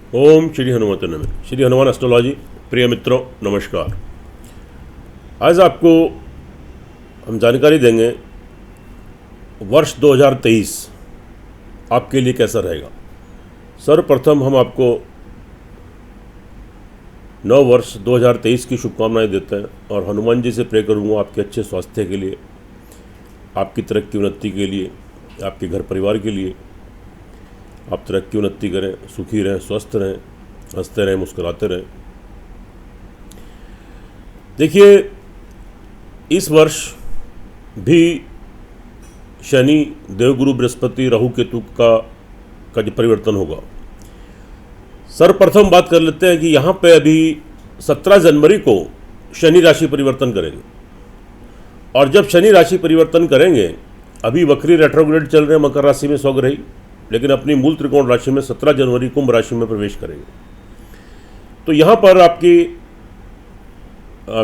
ओम श्री हनुमते नमः। श्री हनुमान एस्ट्रोलॉजी प्रिय मित्रों नमस्कार। आज आपको हम जानकारी देंगे वर्ष 2023 आपके लिए कैसा रहेगा। सर्वप्रथम हम आपको नव वर्ष 2023 की शुभकामनाएं देते हैं और हनुमान जी से प्रे करूंगा आपके अच्छे स्वास्थ्य के लिए, आपकी तरक्की उन्नति के लिए, आपके घर परिवार के लिए। आप तरक्की उन्नति करें, सुखी रहें, स्वस्थ रहें, हंसते रहें, मुस्कुराते रहें। देखिए, इस वर्ष भी शनि, देवगुरु बृहस्पति, राहु केतु का जो परिवर्तन होगा। सर्वप्रथम बात कर लेते हैं कि यहाँ पे अभी 17 जनवरी को शनि राशि परिवर्तन करेंगे और जब शनि राशि परिवर्तन करेंगे, अभी वक्री रेट्रोग्रेड चल रहे हैं मकर राशि में स्वग्रही, लेकिन अपनी मूल त्रिकोण राशि में 17 जनवरी कुंभ राशि में प्रवेश करेंगे। तो यहाँ पर आपकी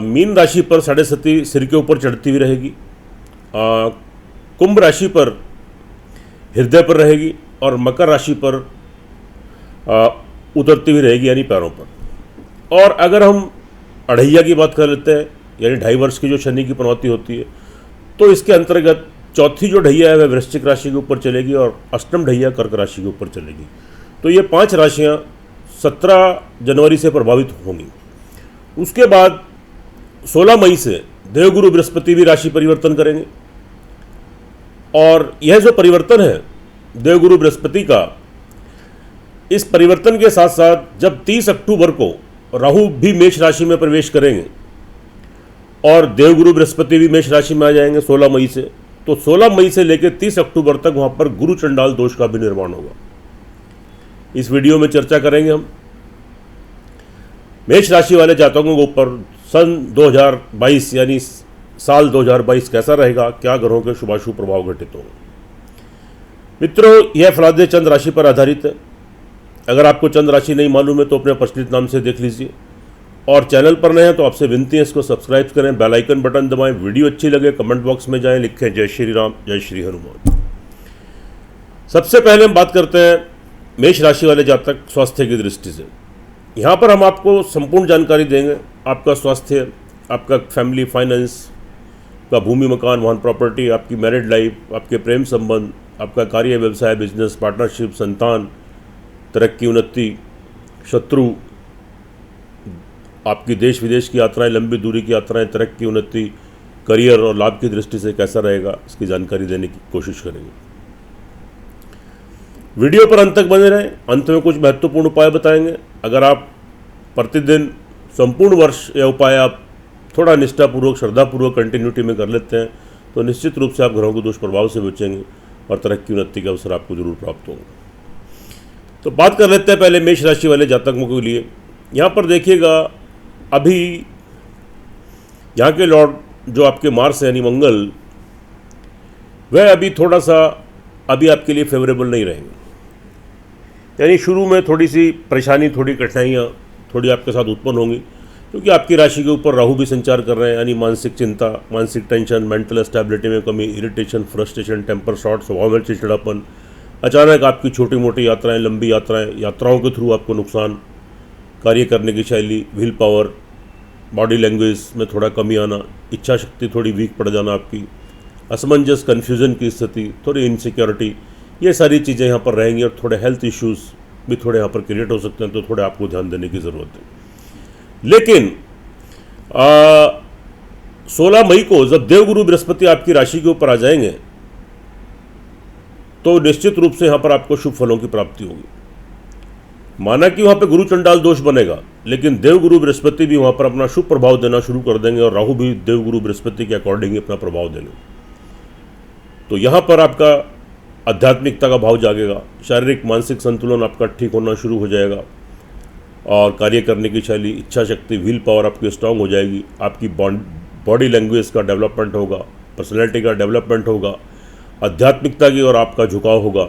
मीन राशि पर 7.5 सिर के ऊपर चढ़ती हुई रहेगी, कुंभ राशि पर हृदय पर रहेगी और मकर राशि पर उतरती हुई रहेगी, यानी पैरों पर। और अगर हम अढ़ैया की बात कर लेते हैं, यानी 2.5 वर्ष की जो शनि की पनौती होती है, तो इसके अंतर्गत चौथी जो ढैया है वह वृश्चिक राशि के ऊपर चलेगी और अष्टम ढैया कर्क राशि के ऊपर चलेगी। तो ये 5 राशियां 17 जनवरी से प्रभावित होंगी। उसके बाद 16 मई से देवगुरु बृहस्पति भी राशि परिवर्तन करेंगे और यह जो परिवर्तन है देवगुरु बृहस्पति का, इस परिवर्तन के साथ साथ जब 30 अक्टूबर को राहु भी मेष राशि में प्रवेश करेंगे और देवगुरु बृहस्पति भी मेष राशि में आ जाएंगे 16 मई से, तो 16 मई से लेकर 30 अक्टूबर तक वहां पर गुरु चंडाल दोष का भी निर्माण होगा। इस वीडियो में चर्चा करेंगे हम मेष राशि वाले जातकों के ऊपर सन 2022 यानी साल 2022 कैसा रहेगा, क्या ग्रहों के शुभाशुभ प्रभाव घटित होंगे। मित्रों, यह फलादे चंद्र राशि पर आधारित है। अगर आपको चंद्र राशि नहीं मालूम है तो अपने प्रचलित नाम से देख लीजिए और चैनल पर नए हैं तो आपसे विनती है इसको सब्सक्राइब करें, बेल आइकन बटन दबाएं। वीडियो अच्छी लगे कमेंट बॉक्स में जाएं, लिखें जय श्री राम, जय श्री हनुमान। सबसे पहले हम बात करते हैं मेष राशि वाले जातक स्वास्थ्य की दृष्टि से। यहाँ पर हम आपको संपूर्ण जानकारी देंगे, आपका स्वास्थ्य, आपका फैमिली फाइनेंस, आपका भूमि मकान वाहन प्रॉपर्टी, आपकी मैरिड लाइफ, आपके प्रेम संबंध, आपका कार्य व्यवसाय बिजनेस पार्टनरशिप, संतान, तरक्की उन्नति, शत्रु, आपकी देश विदेश की यात्राएं, लंबी दूरी की यात्राएं, तरक्की उन्नति, करियर और लाभ की दृष्टि से कैसा रहेगा, इसकी जानकारी देने की कोशिश करेंगे। वीडियो पर अंत तक बने रहें, अंत में कुछ महत्वपूर्ण उपाय बताएंगे। अगर आप प्रतिदिन संपूर्ण वर्ष यह उपाय आप थोड़ा निष्ठापूर्वक श्रद्धापूर्वक कंटिन्यूटी में कर लेते हैं तो निश्चित रूप से आप ग्रहों के दुष्प्रभाव से बचेंगे और तरक्की उन्नति के अवसर आपको जरूर प्राप्त होंगे। तो बात कर लेते हैं पहले मेष राशि वाले जातकों के लिए। यहाँ पर देखिएगा, अभी यहाँ के लॉर्ड जो आपके मार्स है यानी मंगल, वह अभी थोड़ा सा अभी आपके लिए फेवरेबल नहीं रहेंगे। यानी शुरू में थोड़ी सी परेशानी, थोड़ी कठिनाइयाँ थोड़ी आपके साथ उत्पन्न होंगी, क्योंकि आपकी राशि के ऊपर राहु भी संचार कर रहे हैं, यानी मानसिक चिंता, मानसिक टेंशन, मेंटल स्टेबिलिटी में कमी, इरिटेशन, फ्रस्ट्रेशन, टेम्पर शॉर्ट, स्वभाव में चिड़चिड़ापन, अचानक आपकी छोटी मोटी यात्राएं, लंबी यात्राएं, यात्राओं के थ्रू आपको नुकसान, कार्य करने की शैली, व्हील पावर, बॉडी लैंग्वेज में थोड़ा कमी आना, इच्छा शक्ति थोड़ी वीक पड़ जाना आपकी, असमंजस, कन्फ्यूजन की स्थिति, थोड़ी इनसिक्योरिटी, ये सारी चीज़ें यहाँ पर रहेंगी और थोड़े हेल्थ इश्यूज़ भी थोड़े यहाँ पर क्रिएट हो सकते हैं, तो थोड़े आपको ध्यान देने की ज़रूरत है। लेकिन 16 मई को जब देवगुरु बृहस्पति आपकी राशि के ऊपर आ जाएंगे तो निश्चित रूप से यहाँ पर आपको शुभ फलों की प्राप्ति होगी। माना कि वहाँ पे गुरु चंडाल दोष बनेगा, लेकिन देवगुरु बृहस्पति भी वहाँ पर अपना शुभ प्रभाव देना शुरू कर देंगे और राहु भी देवगुरु बृहस्पति के अकॉर्डिंग अपना प्रभाव देंगे। तो यहाँ पर आपका आध्यात्मिकता का भाव जागेगा, शारीरिक मानसिक संतुलन आपका ठीक होना शुरू हो जाएगा और कार्य करने की शैली, इच्छा शक्ति, व्हील पावर आपकी स्ट्रांग हो जाएगी। आपकी बॉडी लैंग्वेज का डेवलपमेंट होगा, पर्सनैलिटी का डेवलपमेंट होगा, आध्यात्मिकता की ओर आपका झुकाव होगा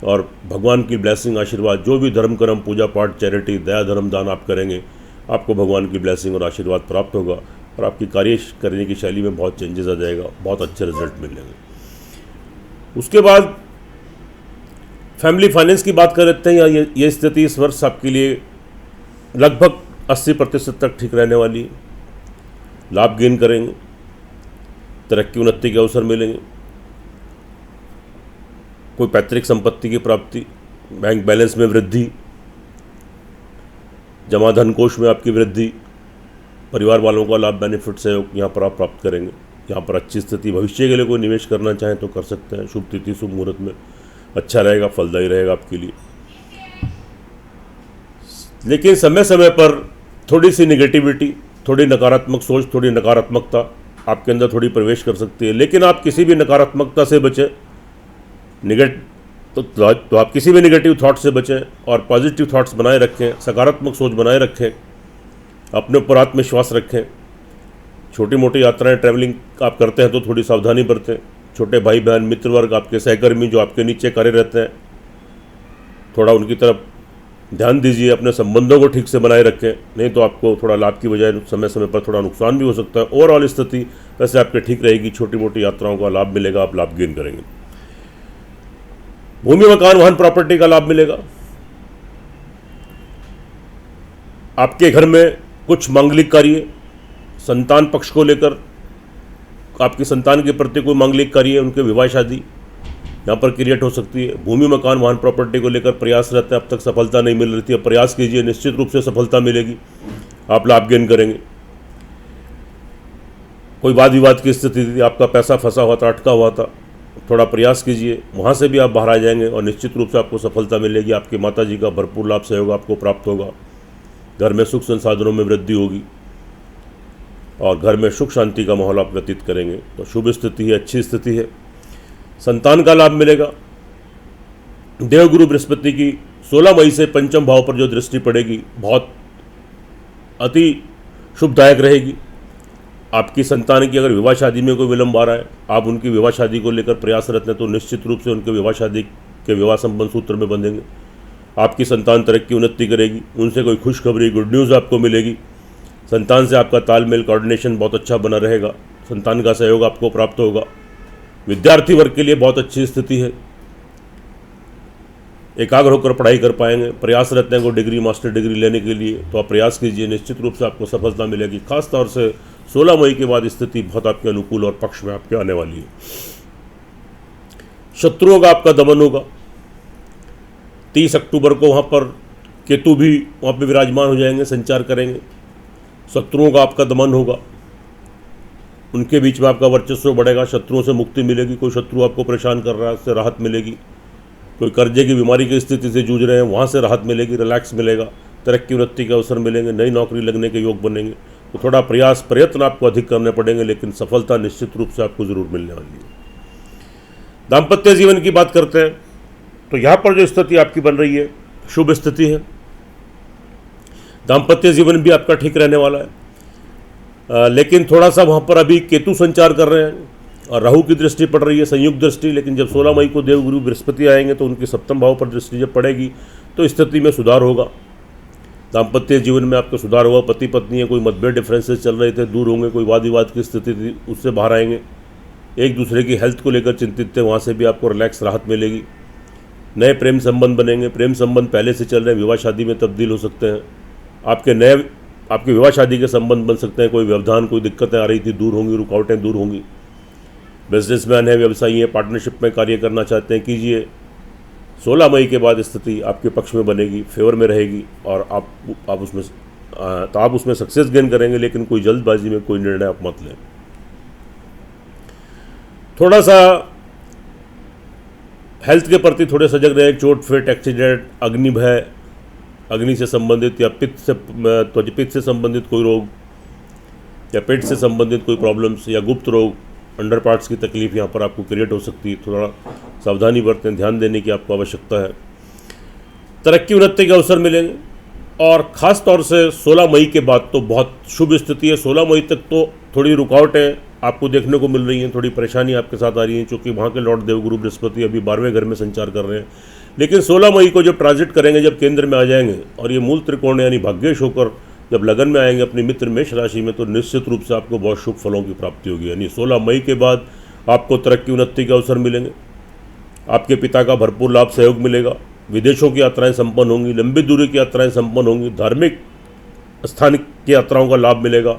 और भगवान की ब्लेसिंग, आशीर्वाद, जो भी धर्म कर्म, पूजा पाठ, चैरिटी, दया धर्म दान आप करेंगे, आपको भगवान की ब्लेसिंग और आशीर्वाद प्राप्त होगा और आपकी कार्य करने की शैली में बहुत चेंजेस आ जाएगा, बहुत अच्छे रिजल्ट मिलेंगे। उसके बाद फैमिली फाइनेंस की बात कर लेते हैं। या ये स्थिति इस वर्ष आपके लिए लगभग 80% तक ठीक रहने वाली है। लाभ गेन करेंगे, तरक्की उन्नति के अवसर मिलेंगे, कोई पैतृक संपत्ति की प्राप्ति, बैंक बैलेंस में वृद्धि, जमा धन कोष में आपकी वृद्धि, परिवार वालों का लाभ, बेनिफिट सहयोग यहाँ पर आप प्राप्त करेंगे। यहाँ पर अच्छी स्थिति, भविष्य के लिए कोई निवेश करना चाहें तो कर सकते हैं। शुभ तिथि शुभ मुहूर्त में अच्छा रहेगा, फलदायी रहेगा आपके लिए। लेकिन समय समय पर थोड़ी सी नेगेटिविटी, थोड़ी नकारात्मक सोच, थोड़ी नकारात्मकता आपके अंदर थोड़ी प्रवेश कर सकती है। लेकिन आप किसी भी नकारात्मकता से बचें, तो आप किसी भी नेगेटिव थॉट से बचें और पॉजिटिव थॉट्स बनाए रखें, सकारात्मक सोच बनाए रखें, अपने ऊपर आत्मविश्वास रखें। छोटी मोटी यात्राएं, ट्रैवलिंग आप करते हैं तो थोड़ी सावधानी बरतें। छोटे भाई बहन, मित्र वर्ग, आपके सहकर्मी जो आपके नीचे कार्य रहते हैं, थोड़ा उनकी तरफ ध्यान दीजिए, अपने संबंधों को ठीक से बनाए रखें, नहीं तो आपको थोड़ा लाभ की बजाय समय समय पर थोड़ा नुकसान भी हो सकता है। ओवरऑल स्थिति वैसे आपके ठीक रहेगी, छोटी मोटी यात्राओं का लाभ मिलेगा, आप लाभ गेन करेंगे। भूमि, मकान, वाहन, प्रॉपर्टी का लाभ मिलेगा। आपके घर में कुछ मांगलिक कार्य, संतान पक्ष को लेकर आपकी संतान के प्रति कोई मांगलिक कार्य, उनके विवाह शादी यहाँ पर क्रिएट हो सकती है। भूमि, मकान, वाहन, प्रॉपर्टी को लेकर प्रयास रहते हैं, अब तक सफलता नहीं मिल रही थी, अब प्रयास कीजिए, निश्चित रूप से सफलता मिलेगी, आप लाभ गेन करेंगे। कोई वाद विवाद की स्थिति थी, आपका पैसा फंसा हुआ था, अटका हुआ था, थोड़ा प्रयास कीजिए, वहाँ से भी आप बाहर आ जाएंगे और निश्चित रूप से आपको सफलता मिलेगी। आपकी माता जी का भरपूर लाभ सहयोग आपको प्राप्त होगा। घर में सुख संसाधनों में वृद्धि होगी और घर में सुख शांति का माहौल आप व्यतीत करेंगे। तो शुभ स्थिति है, अच्छी स्थिति है। संतान का लाभ मिलेगा। देवगुरु बृहस्पति की 16 मई से पंचम भाव पर जो दृष्टि पड़ेगी, बहुत अति शुभदायक रहेगी। आपकी संतान की अगर विवाह शादी में कोई विलंब आ रहा है, आप उनकी विवाह शादी को लेकर प्रयासरत हैं, तो निश्चित रूप से उनके विवाह शादी के विवाह संबंध सूत्र में बंधेंगे। आपकी संतान तरक्की उन्नति करेगी, उनसे कोई खुशखबरी, गुड न्यूज़ आपको मिलेगी। संतान से आपका तालमेल, कोऑर्डिनेशन बहुत अच्छा बना रहेगा। संतान का सहयोग आपको प्राप्त होगा। विद्यार्थी वर्ग के लिए बहुत अच्छी स्थिति है, एकाग्र होकर पढ़ाई कर पाएंगे। प्रयास रहते हैं कोई डिग्री, मास्टर डिग्री लेने के लिए, तो आप प्रयास कीजिए, निश्चित रूप से आपको सफलता मिलेगी। खास तौर से 16 मई के बाद स्थिति बहुत आपके अनुकूल और पक्ष में आपके आने वाली है। शत्रुओं का आपका दमन होगा। 30 अक्टूबर को वहाँ पर केतु भी वहाँ पर विराजमान हो जाएंगे, संचार करेंगे। शत्रुओं का आपका दमन होगा, उनके बीच में आपका वर्चस्व बढ़ेगा, शत्रुओं से मुक्ति मिलेगी। कोई शत्रु आपको परेशान कर रहा है, उससे राहत मिलेगी। कोई कर्जे की बीमारी की स्थिति से जूझ रहे हैं, वहाँ से राहत मिलेगी, रिलैक्स मिलेगा, तरक्की उन्नति के अवसर मिलेंगे, नई नौकरी लगने के योग बनेंगे। तो थोड़ा प्रयत्न आपको अधिक करने पड़ेंगे, लेकिन सफलता निश्चित रूप से आपको जरूर मिलने वाली है। दाम्पत्य जीवन की बात करते हैं तो यहाँ पर जो स्थिति आपकी बन रही है, शुभ स्थिति है। दाम्पत्य जीवन भी आपका ठीक रहने वाला है। लेकिन थोड़ा सा वहाँ पर अभी केतु संचार कर रहे हैं और राहु की दृष्टि पड़ रही है, संयुक्त दृष्टि। लेकिन जब 16 मई को देवगुरु बृहस्पति आएंगे तो उनकी सप्तम भाव पर दृष्टि जब पड़ेगी तो स्थिति में सुधार होगा। दाम्पत्य जीवन में आपका सुधार होगा। पति पत्नी है, कोई मतभेद, डिफरेंसेस चल रहे थे, दूर होंगे। कोई वाद विवाद की स्थिति थी, उससे बाहर आएंगे। एक दूसरे की हेल्थ को लेकर चिंतित थे, वहाँ से भी आपको रिलैक्स, राहत मिलेगी। नए प्रेम संबंध बनेंगे। प्रेम संबंध पहले से चल रहे हैं, विवाह शादी में तब्दील हो सकते हैं। आपके विवाह शादी के संबंध बन सकते हैं। कोई व्यवधान, कोई दिक्कतें आ रही थी, दूर होंगी, रुकावटें दूर होंगी। बिजनेसमैन है, व्यवसायी है, पार्टनरशिप में कार्य करना चाहते हैं, कीजिए। 16 मई के बाद स्थिति आपके पक्ष में बनेगी, फेवर में रहेगी और आप उसमें सक्सेस गेन करेंगे। लेकिन कोई जल्दबाजी में कोई निर्णय आप मत लें। थोड़ा सा हेल्थ के प्रति थोड़े सजग रहें। चोट, फिट, एक्सीडेंट, अग्नि भय, अग्नि से संबंधित या त्वचपित्त से संबंधित कोई रोग या पेट से संबंधित कोई प्रॉब्लम्स या गुप्त रोग, अंडर पार्ट्स की तकलीफ यहाँ पर आपको क्रिएट हो सकती है। थोड़ा सावधानी बरतें, ध्यान देने की आपको आवश्यकता है। तरक्की उन्नति के अवसर मिलेंगे और ख़ास तौर से 16 मई के बाद तो बहुत शुभ स्थिति है। 16 मई तक तो थोड़ी रुकावटें आपको देखने को मिल रही हैं, थोड़ी परेशानी आपके साथ आ रही है, क्योंकि वहाँ के लॉर्ड देवगुरु बृहस्पति अभी 12वें घर में संचार कर रहे हैं। लेकिन 16 मई को जब ट्रांजिट करेंगे, जब केंद्र में आ जाएंगे और ये मूल त्रिकोण यानी भाग्येश होकर जब लगन में आएंगे अपनी मित्र मेष राशि में, तो निश्चित रूप से आपको बहुत शुभ फलों की प्राप्ति होगी। यानी 16 मई के बाद आपको तरक्की उन्नति के अवसर मिलेंगे। आपके पिता का भरपूर लाभ सहयोग मिलेगा। विदेशों की यात्राएं संपन्न होंगी, लंबी दूरी की यात्राएं संपन्न होंगी, धार्मिक स्थान की यात्राओं का लाभ मिलेगा,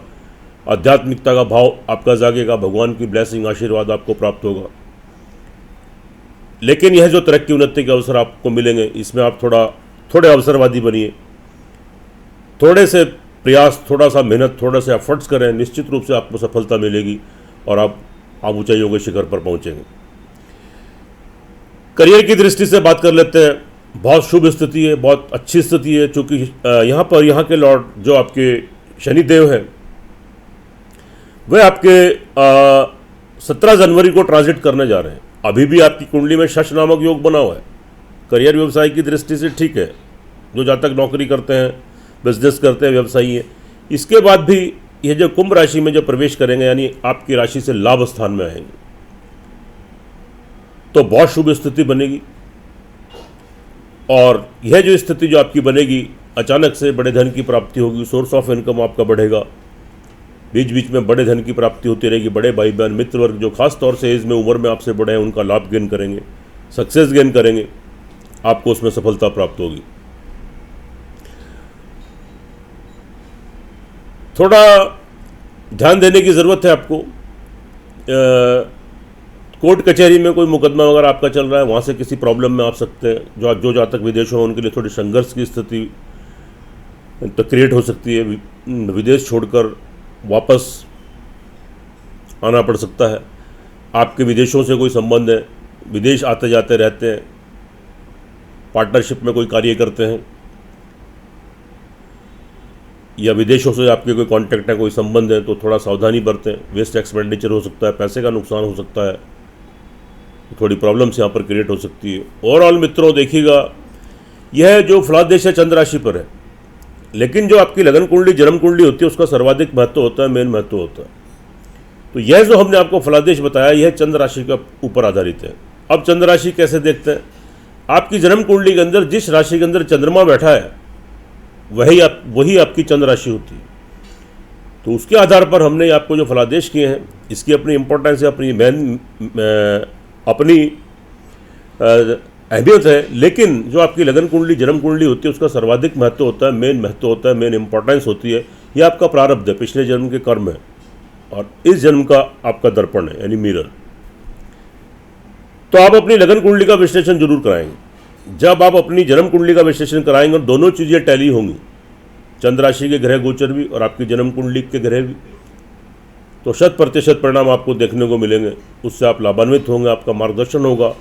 आध्यात्मिकता का भाव आपका जागेगा, भगवान की ब्लेसिंग आशीर्वाद आपको प्राप्त होगा। लेकिन यह जो तरक्की उन्नति के अवसर आपको मिलेंगे, इसमें आप थोड़े अवसरवादी बनिए, थोड़े से प्रयास, थोड़ा सा मेहनत, थोड़ा सा एफर्ट्स करें, निश्चित रूप से आपको सफलता मिलेगी और आप ऊंचाइयों के शिखर पर पहुंचेंगे। करियर की दृष्टि से बात कर लेते हैं। बहुत शुभ स्थिति है, बहुत अच्छी स्थिति है, चूँकि यहाँ के लॉर्ड जो आपके शनिदेव हैं वह आपके 17 जनवरी को ट्रांजिट करने जा रहे हैं। अभी भी आपकी कुंडली में शश नामक योग बना हुआ है। करियर व्यवसाय की दृष्टि से ठीक है, जो जहाँ तक नौकरी करते हैं, बिजनेस करते हैं, व्यवसायी हैं। इसके बाद भी यह जो कुंभ राशि में जो प्रवेश करेंगे, यानी आपकी राशि से लाभ स्थान में आएंगे, तो बहुत शुभ स्थिति बनेगी। और यह जो स्थिति जो आपकी बनेगी, अचानक से बड़े धन की प्राप्ति होगी, सोर्स ऑफ इनकम आपका बढ़ेगा, बीच बीच में बड़े धन की प्राप्ति होती रहेगी। बड़े भाई बहन, मित्र वर्ग जो खास तौर से एज में, उम्र में आपसे बड़े हैं, उनका लाभ गेन करेंगे, सक्सेस गेन करेंगे, आपको उसमें सफलता प्राप्त होगी। थोड़ा ध्यान देने की ज़रूरत है आपको। कोर्ट कचहरी में कोई मुकदमा वगैरह आपका चल रहा है, वहाँ से किसी प्रॉब्लम में आप सकते हैं। जो जहाँ तक विदेशों में, उनके लिए थोड़ी संघर्ष की स्थिति तो क्रिएट हो सकती है। विदेश छोड़कर वापस आना पड़ सकता है। आपके विदेशों से कोई संबंध है, विदेश आते जाते रहते हैं, पार्टनरशिप में कोई कार्य करते हैं, या विदेशों से आपके कोई कांटेक्ट है, कोई संबंध है, तो थोड़ा सावधानी बरतें। वेस्ट एक्सपेंडिचर हो सकता है, पैसे का नुकसान हो सकता है, थोड़ी प्रॉब्लम्स यहाँ पर क्रिएट हो सकती है। ओवरऑल मित्रों देखिएगा, यह जो फलादेश है चंद्र राशि पर है, लेकिन जो आपकी लगन कुंडली, जन्म कुंडली होती है, उसका सर्वाधिक महत्व होता है, मेन महत्व होता है। तो यह जो हमने आपको फलादेश बताया, यह चंद्र राशि के ऊपर आधारित है। अब चंद्र राशि कैसे देखते हैं? आपकी जन्म कुंडली के अंदर जिस राशि के अंदर चंद्रमा बैठा है, वही आपकी चंद्र राशि होती है। तो उसके आधार पर हमने आपको जो फलादेश किए हैं, इसकी अपनी इम्पोर्टेंस है, अपनी अहमियत है। लेकिन जो आपकी लगन कुंडली, जन्म कुंडली होती है, उसका सर्वाधिक महत्व होता है, मेन महत्व होता है, मेन इंपॉर्टेंस होती है। ये आपका प्रारब्ध है, पिछले जन्म के कर्म है, और इस जन्म का आपका दर्पण है, यानी मिरर। तो आप अपनी लगन कुंडली का विश्लेषण जरूर कराएंगे। जब आप अपनी जन्म कुंडली का विश्लेषण कराएंगे और दोनों चीज़ें टैली होंगी, चंद्र राशि के ग्रह गोचर भी और आपकी जन्म कुंडली के ग्रह भी, तो 100% परिणाम आपको देखने को मिलेंगे। उससे आप लाभान्वित होंगे, आपका मार्गदर्शन होगा,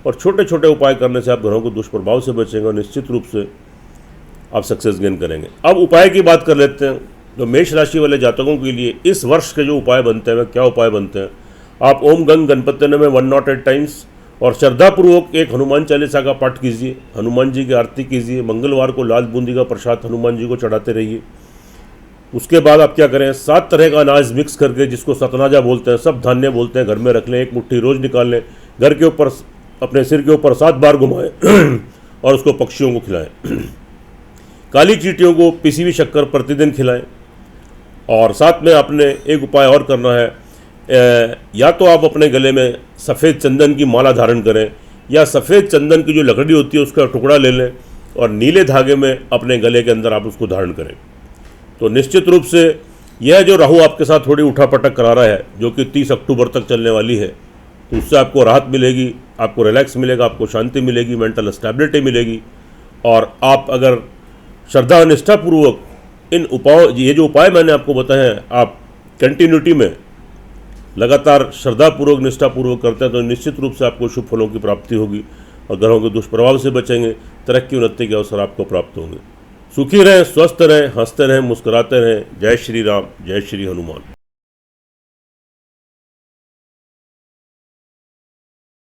और छोटे छोटे उपाय करने से आप ग्रहों को दुष्प्रभाव से बचेंगे और निश्चित रूप से आप सक्सेस गेन करेंगे। अब उपाय की बात कर लेते हैं। तो मेष राशि वाले जातकों के लिए इस वर्ष के जो उपाय बनते हैं, वह क्या उपाय बनते हैं? आप ओम गंग गणपति नमः 108 टाइम्स और श्रद्धापूर्वक एक हनुमान चालीसा का पाठ कीजिए, हनुमान जी की आरती कीजिए। मंगलवार को लाल बूंदी का प्रसाद हनुमान जी को चढ़ाते रहिए। उसके बाद आप क्या करें, 7 तरह का अनाज मिक्स करके, जिसको सतनाजा बोलते हैं, सब धान्य बोलते हैं, घर में रख लें। एक मुट्ठी रोज निकाल लें, घर के ऊपर, अपने सिर के ऊपर 7 बार घुमाएं और उसको पक्षियों को खिलाएं। काली चींटियों को पिसी हुई शक्कर प्रतिदिन खिलाएं। और साथ में आपने एक उपाय और करना है, या तो आप अपने गले में सफ़ेद चंदन की माला धारण करें, या सफ़ेद चंदन की जो लकड़ी होती है उसका टुकड़ा ले लें और नीले धागे में अपने गले के अंदर आप उसको धारण करें। तो निश्चित रूप से यह जो राहु आपके साथ थोड़ी उठापटक करा रहा है, जो कि 30 अक्टूबर तक चलने वाली है, तो उससे आपको राहत मिलेगी, आपको रिलैक्स मिलेगा, आपको शांति मिलेगी, मेंटल स्टेबिलिटी मिलेगी। और आप अगर श्रद्धा निष्ठापूर्वक ये जो उपाय मैंने आपको बताए हैं, आप कंटिन्यूटी में लगातार श्रद्धापूर्वक, निष्ठापूर्वक करते हैं, तो निश्चित रूप से आपको शुभ फलों की प्राप्ति होगी और ग्रहों के दुष्प्रभाव से बचेंगे। तरक्की उन्नति के अवसर आपको प्राप्त होंगे। सुखी रहें, स्वस्थ रहें, हंसते रहें, मुस्कुराते रहें। जय श्री राम, जय श्री हनुमान।